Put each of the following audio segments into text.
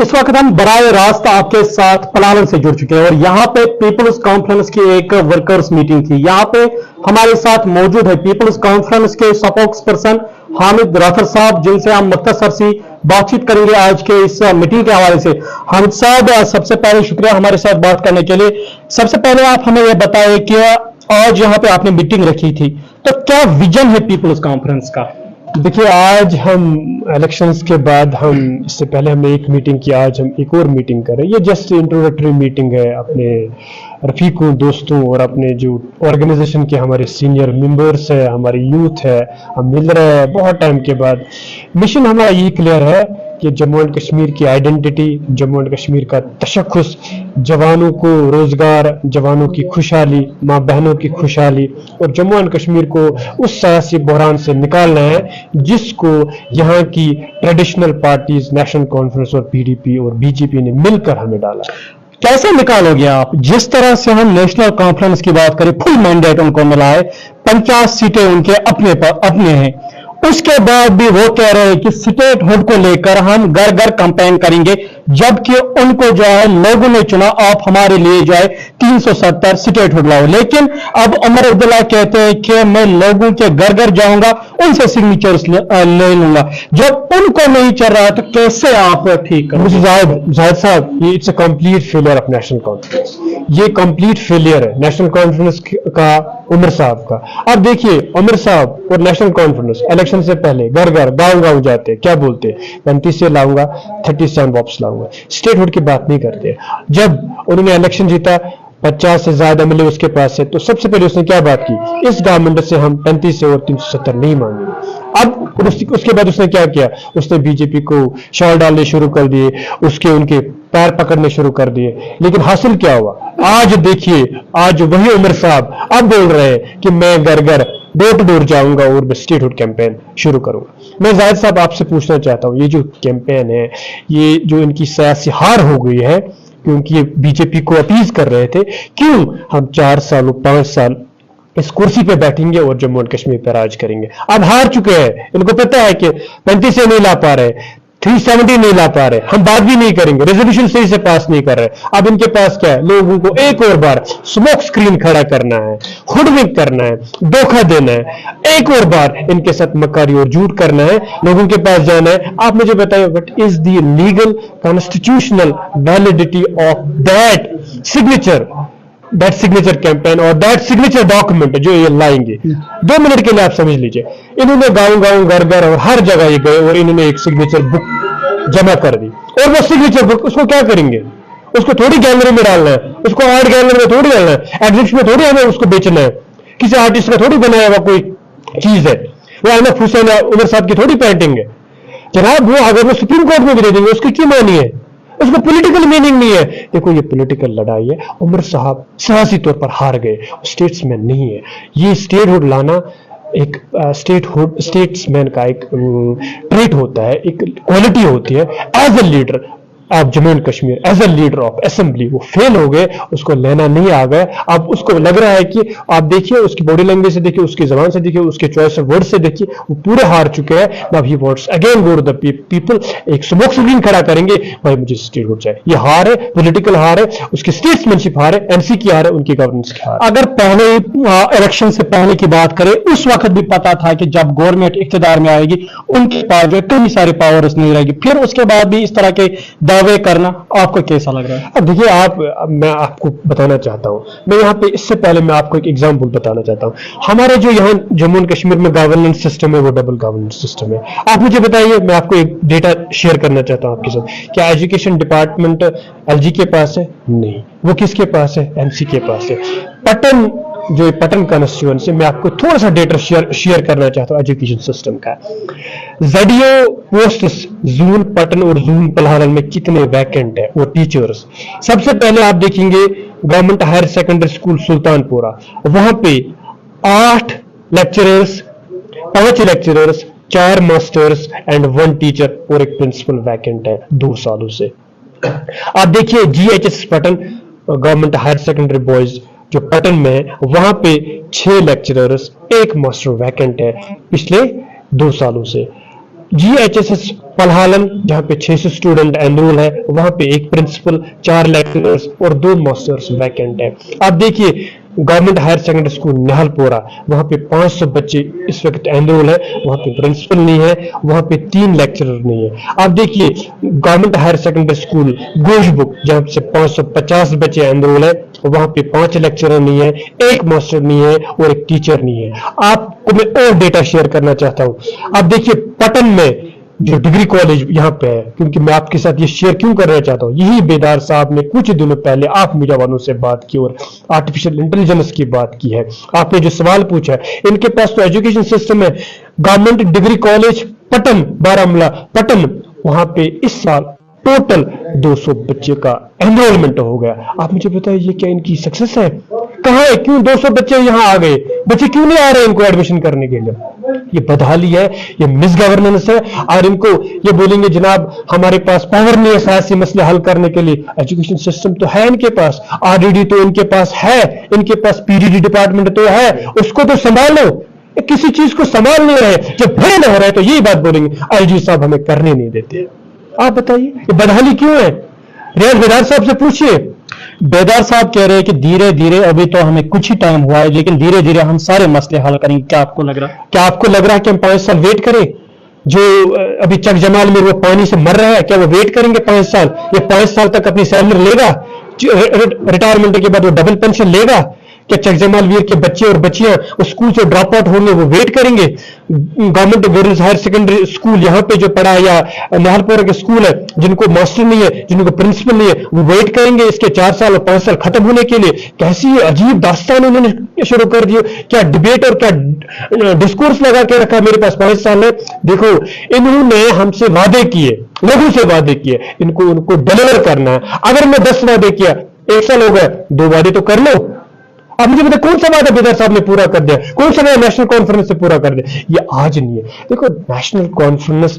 इस वक्त हम बराह रास्त आपके साथ पलालन से जुड़ चुके हैं और यहाँ पे पीपल्स कॉन्फ्रेंस की एक वर्कर्स मीटिंग थी। यहाँ पे हमारे साथ मौजूद है पीपल्स कॉन्फ्रेंस के स्पोक्स पर्सन हामिद राफर साहब, जिनसे हम मुख्तसर सी बातचीत करेंगे आज के इस मीटिंग के हवाले से। हामिद साहब, सबसे पहले शुक्रिया हमारे साथ बात करने के लिए। सबसे पहले आप हमें यह बताएं कि आज यहाँ पे आपने मीटिंग रखी थी, तो क्या विजन है पीपल्स कॉन्फ्रेंस का? देखिए, आज हम इलेक्शंस के बाद इससे पहले हमने एक मीटिंग की, आज हम एक और मीटिंग कर रहे हैं। ये जस्ट इंट्रोडक्टरी मीटिंग है अपने रफीकों, दोस्तों और अपने जो ऑर्गेनाइजेशन के हमारे सीनियर मेंबर्स है, हमारी यूथ है, हम मिल रहे हैं बहुत टाइम के बाद। मिशन हमारा ये क्लियर है कि जम्मू एंड कश्मीर की आइडेंटिटी, जम्मू एंड कश्मीर का तशख्खुस, जवानों को रोजगार, जवानों की खुशहाली, माँ बहनों की खुशहाली और जम्मू एंड कश्मीर को उस सियासी बहरान से निकालना है जिसको यहाँ की ट्रेडिशनल पार्टीज नेशनल कॉन्फ्रेंस और पीडीपी और बीजेपी ने मिलकर हमें डाला। कैसे निकालोगे आप? जिस तरह से हम नेशनल कॉन्फ्रेंस की बात करें, फुल मैंडेट उनको मिला है, 50 सीटें उनके अपने हैं, उसके बाद भी वो कह रहे हैं कि स्टेट हुड को लेकर हम घर घर कैंपेन करेंगे, जबकि उनको जो है लोगों ने चुना, आप हमारे लिए जो है 370 स्टेट हुड लाओ। लेकिन अब उमर अब्दुल्ला कहते हैं कि मैं लोगों के घर घर जाऊंगा, उनसे सिग्नेचर्स ले लूंगा। जब उनको नहीं चल रहा तो कैसे आप ठीक करोगे? जाहिद साहब, ये it's a complete failure of national conference. ये कंप्लीट फेलियर है नेशनल कॉन्फ्रेंस का, उमर साहब का। अब देखिए, उमर साहब और नेशनल कॉन्फ्रेंस इलेक्शन से पहले घर घर गांव गांव जाते, क्या बोलते? 35 से लाऊंगा, 37 वापस लाऊंगा, स्टेट हुड की बात नहीं करते। जब उन्होंने इलेक्शन जीता, 50 से ज्यादा मिले उसके पास है, तो सबसे पहले उसने क्या बात की? इस गवर्नमेंट से हम 35 से और 370 नहीं मांगेंगे। अब उसके बाद उसने क्या किया? उसने बीजेपी को शॉल डालने शुरू कर दिए, उनके पैर पकड़ने शुरू कर दिए। लेकिन हासिल क्या हुआ? आज देखिए, आज वही उमर साहब अब बोल रहे हैं कि मैं घर घर डोर टू डोर जाऊंगा और स्टेट हुड कैंपेन शुरू करूंगा। मैं जाहिद साहब आपसे पूछना चाहता हूं, ये जो कैंपेन है, ये जो इनकी सियासी हार हो गई है, क्योंकि ये बीजेपी को अपीज कर रहे थे, क्यों हम 4 साल 5 साल इस कुर्सी पे बैठेंगे और जम्मू एंड कश्मीर पर राज करेंगे? अब हार चुके हैं, इनको पता है कि 35 से नहीं ला पा रहे, 370 नहीं ला पा रहे, हम बात भी नहीं करेंगे, रेजोल्यूशन सही से पास नहीं कर रहे। अब इनके पास क्या है? लोगों को एक और बार स्मोक स्क्रीन खड़ा करना है, हुडविंक करना है, धोखा देना है, एक और बार इनके साथ मक्कारी और झूठ करना है, लोगों के पास जाना है। आप मुझे बताइए, what is the legal constitutional validity of that signature campaign और दैट सिग्नेचर डॉक्यूमेंट जो ये लाएंगे? 2 मिनट के लिए आप समझ लीजिए, इन्होंने गांव गांव घर घर और हर जगह ये गए और इन्होंने एक सिग्नेचर बुक जमा कर दी, और वो सिग्नेचर बुक उसको क्या करेंगे? उसको थोड़ी गैलरी में डालना है, उसको आर्ट गैलरी में थोड़ी डालना है, एग्जिबिशन में थोड़ी हमें उसको बेचना है, किसी आर्टिस्ट का थोड़ी बनाया हुआ कोई चीज है, वो अहमद हुसैन उमर साहब की थोड़ी पेंटिंग है जनाब। वो अगर वो सुप्रीम कोर्ट में भी दे देंगे, उसकी क्यों मानी है? उसको पॉलिटिकल मीनिंग नहीं है। देखो, ये पॉलिटिकल लड़ाई है। उमर साहब सियासी तौर पर हार गए, स्टेट्समैन नहीं है। ये स्टेट हुड लाना एक स्टेट्समैन का एक ट्रेट होता है, एक क्वालिटी होती है। एज अ लीडर आप Jammu and Kashmir, as a leader of assembly, वो फेल हो गए, उसको लेना नहीं आ गए। अब उसको लग रहा है कि आप देखिए, उसकी बॉडी लैंग्वेज से देखिए, उसकी जबान से देखिए, उसके चॉइस ऑफ वर्ड से देखिए, वो पूरे हार चुके हैं। Now he wants again go to the people, एक स्मोक स्क्रीन खड़ा करेंगे, भाई मुझे स्टेट हुड चाहिए। ये हार है, पॉलिटिकल हार है, उसकी स्टेट्समैनशिप हार है, एनसी की हार है, उनकी गवर्नेंस की हार। अगर पहले इलेक्शन से पहले की बात करें, उस वक्त भी पता था कि जब गवर्नमेंट इख्तियार में आएगी उनके पास जो कई सारे पावर्स नहीं रहेगी, फिर उसके बाद भी इस तरह के दावे करना आपको कैसा लग रहा है? अब देखिए, मैं आपको बताना चाहता हूं, मैं यहाँ पे इससे पहले मैं आपको एक एग्जांपल बताना चाहता हूं। हमारे जो यहाँ जम्मू एंड कश्मीर में गवर्नेंस सिस्टम है, वो डबल गवर्नेंस सिस्टम है। आप मुझे बताइए, मैं आपको एक डेटा शेयर करना चाहता हूं आपके साथ। क्या एजुकेशन डिपार्टमेंट एलजी के पास है? नहीं। वो किसके पास है? एनसी के पास है। पटन कॉन्स्टिट्यूएंसी, मैं आपको थोड़ा सा डेटा शेयर करना चाहता हूं एजुकेशन सिस्टम का। ZDO पोस्ट जून पटन और जून पलहारन में कितने वैकेंट है वो टीचर्स? सबसे पहले आप देखेंगे government higher secondary school Sultanpura, वहां पे 8 lecturers, 5 lecturers, 4 masters and 1 teacher और एक प्रिंसिपल वैकेंट है 2 सालों से। आप देखिए GHS Patan government higher secondary boys जो पटन में है, वहां पे 6 लेक्चरर्स, 1 मास्टर वैकेंट है पिछले 2 सालों से। GHSS पलहालन जहाँ पे 600 स्टूडेंट एनरोल है, वहां पे एक प्रिंसिपल, 4 लेक्चरर्स और 2 मास्टर्स वैकेंट है। आप देखिए government higher secondary school Nihalpura, वहां पे 500 बच्चे इस वक्त एनरोल है, वहां पे प्रिंसिपल नहीं है, वहां पे 3 लेक्चरर नहीं है। आप देखिए गवर्नमेंट हायर सेकेंडरी स्कूल गोशबुक जहां से 550 बच्चे एनरोल है, वहां पे 5 लेक्चरर नहीं है, 1 मास्टर नहीं है और 1 टीचर नहीं है। आपको मैं और डेटा शेयर करना चाहता हूं। आप देखिए पटन में जो डिग्री कॉलेज यहाँ पे है, क्योंकि मैं आपके साथ ये शेयर क्यों करना चाहता हूँ, यही बेदार साहब ने कुछ दिनों पहले आप मीडिया वालों से बात की और आर्टिफिशियल इंटेलिजेंस की बात की है। आपने जो सवाल पूछा है, इनके पास तो एजुकेशन सिस्टम है। Government degree college Patan, Baramulla Patan, वहां पे इस साल टोटल 200 बच्चे का एनरोलमेंट हो गया। आप मुझे बताइए ये क्या इनकी सक्सेस है? कहाँ है, क्यों 200 बच्चे यहाँ आ गए? बच्चे क्यों नहीं आ रहे इनको एडमिशन करने के लिए? ये बदहाली है, ये मिसगवर्नेंस है। और इनको ये बोलेंगे जनाब हमारे पास पावर नहीं है सियासी मसले हल करने के लिए। एजुकेशन सिस्टम तो है इनके पास, RDD तो इनके पास है, इनके पास PDD डिपार्टमेंट तो है, उसको तो संभालो। किसी चीज को संभाल नहीं रहे, जब खड़े न हो रहे तो यही बात बोलेंगे IG साहब हमें करने नहीं देते। आप बताइए ये बदहाली क्यों है? रियाज बेदार साहब से पूछिए। बेदार साहब कह रहे हैं कि धीरे धीरे, अभी तो हमें कुछ ही टाइम हुआ है, लेकिन धीरे धीरे हम सारे मसले हल करेंगे। क्या आपको लग रहा है? क्या आपको लग रहा है कि हम 5 साल वेट करें? जो अभी चक जमाल में वो पानी से मर रहा है, क्या वो वेट करेंगे 5 साल? ये 5 साल तक अपनी सैलरी लेगा? रिटायरमेंट के बाद वो डबल पेंशन लेगा? क्या चक जमाल वीर के बच्चे और बच्चियां उस स्कूल से ड्रॉप आउट होंगे, वो वेट करेंगे? Government girls higher secondary school यहाँ पे जो पढ़ा है, या निहालपुरा के स्कूल है जिनको मास्टर नहीं है, जिनको प्रिंसिपल नहीं है, वो वेट करेंगे इसके 4 साल और 5 साल खत्म होने के लिए? कैसी अजीब दास्तान उन्होंने शुरू कर दी। क्या डिबेट और क्या डिस्कोर्स लगा के रखा? मेरे पास 5 साल है। देखो इन्होंने हमसे वादे किए, लोगों से वादे किए, इनको उनको डिलीवर करना है। अगर मैं 10 वादे किया, 1 साल हो गया, 2 वादे तो कर लो। अब मुझे बताओ कौन सा वादा बेदार साहब ने पूरा कर दिया, कौन सा वादा नेशनल कॉन्फ्रेंस से पूरा कर दिया? ये आज नहीं है। देखो नेशनल कॉन्फ्रेंस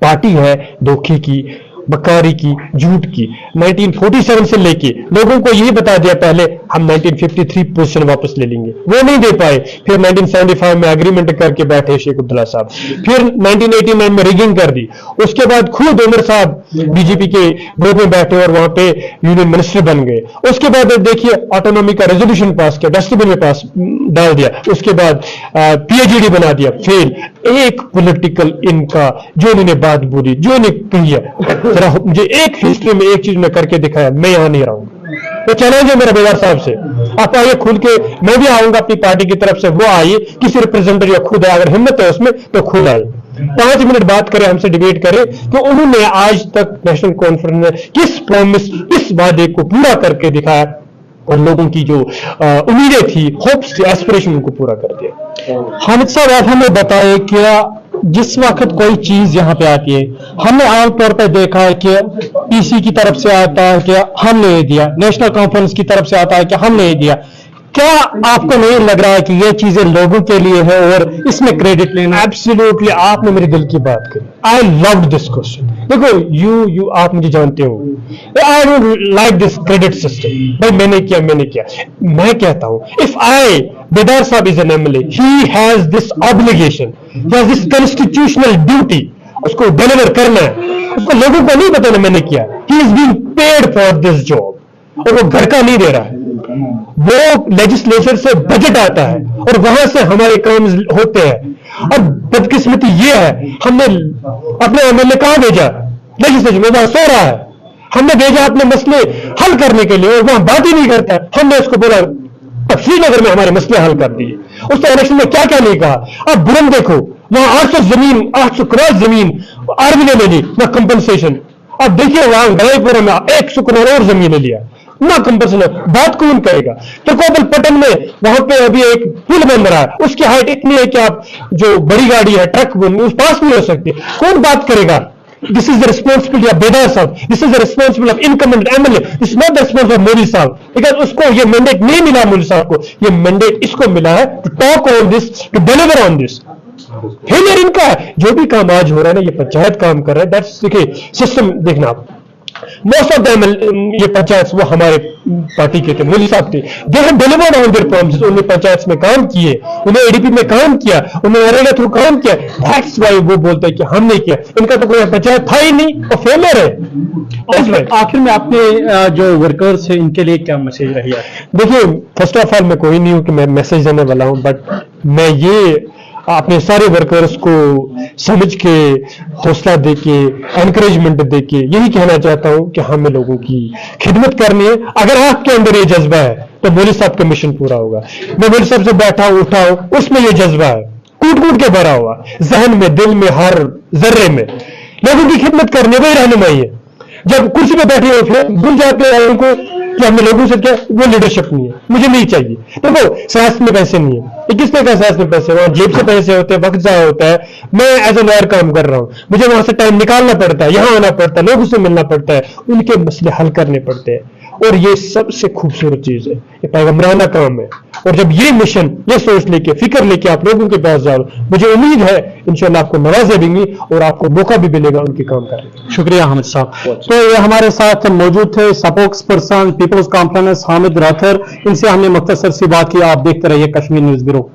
पार्टी है धोखे की, बकारी की, झूठ की। 1947 से लेके लोगों को यही बता दिया पहले हम 1953 पोजीशन वापस ले लेंगे, वो नहीं दे पाए। फिर 1975 में एग्रीमेंट करके बैठे शेख अब्दुल्ला साहब, फिर 1989 में रिगिंग कर दी। उसके बाद खुद उमर साहब बीजेपी के ग्रुप में बैठे और वहां पे यूनियन मिनिस्टर बन गए। उसके बाद देखिए ऑटोनॉमी का रेजोल्यूशन पास किया, डस्टबिन में पास डाल दिया। उसके बाद PhD बना दिया, फेल। एक पॉलिटिकल इनका जो इन्होंने बात बोली, जो इन्हें कही है, मुझे एक हिस्ट्री में एक चीज में करके दिखाया, मैं यहां नहीं रहूंगा। तो चैलेंज है मेरा बेदार साहब से, आप आइए खुल के, मैं भी आऊंगा अपनी पार्टी की तरफ से, वो आइए, किसी रिप्रेजेंटेटिव या खुद है, अगर हिम्मत है उसमें तो खुद आए, 5 मिनट बात करें, हमसे डिबेट करें कि उन्होंने आज तक नेशनल कॉन्फ्रेंस में किस प्रॉमिस, किस वादे को पूरा करके दिखाया और लोगों की जो उम्मीदें थी, होप्स थी, एस्पिरेशन उनको पूरा कर दिया। हामिद साहब आप हमें बताए कि जिस वक्त कोई चीज यहाँ पे आती है, हमने आमतौर पर देखा है कि PC की तरफ से आता है कि हमने ये दिया, नेशनल कॉन्फ्रेंस की तरफ से आता है कि हमने ये दिया। क्या आपको नहीं लग रहा है कि ये चीजें लोगों के लिए है और इसमें क्रेडिट लेना? एब्सोल्युटली, आपने मेरे दिल की बात करी। I loved this question. देखो यू आप मुझे जानते हो, I don't like this credit system. भाई मैंने किया, मैं कहता हूं इफ आई बेदार साहब is an MLA, he has this obligation, he has this constitutional duty, उसको डिलीवर करना है। उसको लोगों को नहीं बताना मैंने किया। He is being paid for this job और वो घर का नहीं दे रहा है, वो लेजिस्लेचर से बजट आता है और वहां से हमारे काम होते हैं। अब बदकिस्मती ये है, हमने अपने MLA कहां भेजा? लेजिस्लेचर में, वहां सो रहा है। हमने भेजा अपने मसले हल करने के लिए और वहां बात ही नहीं करता। हमने उसको बोला श्रीनगर में हमारे मसले हल कर दिए, उसने इलेक्शन में क्या क्या नहीं कहा। अब बुरम देखो, वहां 800 करोड़ जमीन आर्मी ने ले ली, ना कंपनसेशन। अब देखिए वहां गढ़ईपुरा में 100 करोड़ और जमीन ले लिया, ना कंपनसेशन। बात कौन करेगा? त्रिकोपल पटन में वहां पे अभी एक पुल बन रहा है, उसकी हाइट इतनी है कि आप जो बड़ी गाड़ी है, ट्रक उस पास नहीं हो सकती। कौन बात करेगा? This is the responsibility of Bedar Sahab. This is the responsibility of incumbent MLA. This is not the responsibility of Modi Sahab. Because उसको ये मैंडेट नहीं मिला, Modi साहब को ये मैंडेट इसको मिला है to talk on this, to deliver on this. Failure इनका है। जो भी काम आज हो रहा है ना, ये पंचायत काम कर रहा है। दैट्स देखिए सिस्टम देखना आप, मोस्ट ऑफ द ये पंचायत वो हमारे पार्टी के थे, मोदी साहब थे, they have delivered on their promises, उन्होंने पंचायत में काम किए, उन्होंने एडीपी में काम किया, उन्होंने नरेगा थ्रू काम किया, दैट्स व्हाई वो बोलते हैं कि हमने किया, इनका तो कोई पंचायत था ही नहीं और फेलियर है। और आखिर में आपने जो वर्कर्स हैं इनके लिए क्या मैसेज रही है? देखिए, फर्स्ट ऑफ ऑल मैं कोई नहीं हूं कि मैं मैसेज देने वाला हूं, बट मैं ये अपने सारे वर्कर्स को समझ के, हौसला दे के, एनकरेजमेंट दे के यही कहना चाहता हूं कि हमें लोगों की खिदमत करनी है। अगर आपके अंदर ये जज्बा है तो मोदी साहब का मिशन पूरा होगा। मैं मोदी साहब से बैठा हूं, उठा हूं, उसमें ये जज्बा है, कूट कूट के भरा हुआ, जहन में, दिल में, हर जर्रे में लोगों की खिदमत करनी, वही रहनुमाई है। जब कुर्सी पे बैठे हो फिर भूल जाते हैं उनको कि हमने लोगों से क्या, वो लीडरशिप नहीं है, मुझे नहीं चाहिए। देखो, सियासत में पैसे नहीं है, ये किसने कहा सियासत में पैसे? वहां जेब से पैसे होते हैं, वक्त जाया होता है। मैं एज ए लॉयर काम कर रहा हूं, मुझे वहां से टाइम निकालना पड़ता है, यहां आना पड़ता है, लोगों से मिलना पड़ता है, उनके मसले हल करने पड़ते हैं, और ये सबसे खूबसूरत चीज है, ये पैगम्बराना काम है। और जब ये मिशन, ये सोच लेके, फिक्र लेके आप लोगों के पास जाओ, मुझे उम्मीद है इंशाल्लाह आपको नवाजे देंगी और आपको मौका भी मिलेगा उनके काम करने का। शुक्रिया हामिद साहब। तो ये हमारे साथ मौजूद थे spokesperson Peoples Conference Hamid Rather, इनसे हमने मुख्तसर सी बात की। आप देखते रहिए कश्मीर न्यूज ब्यूरो।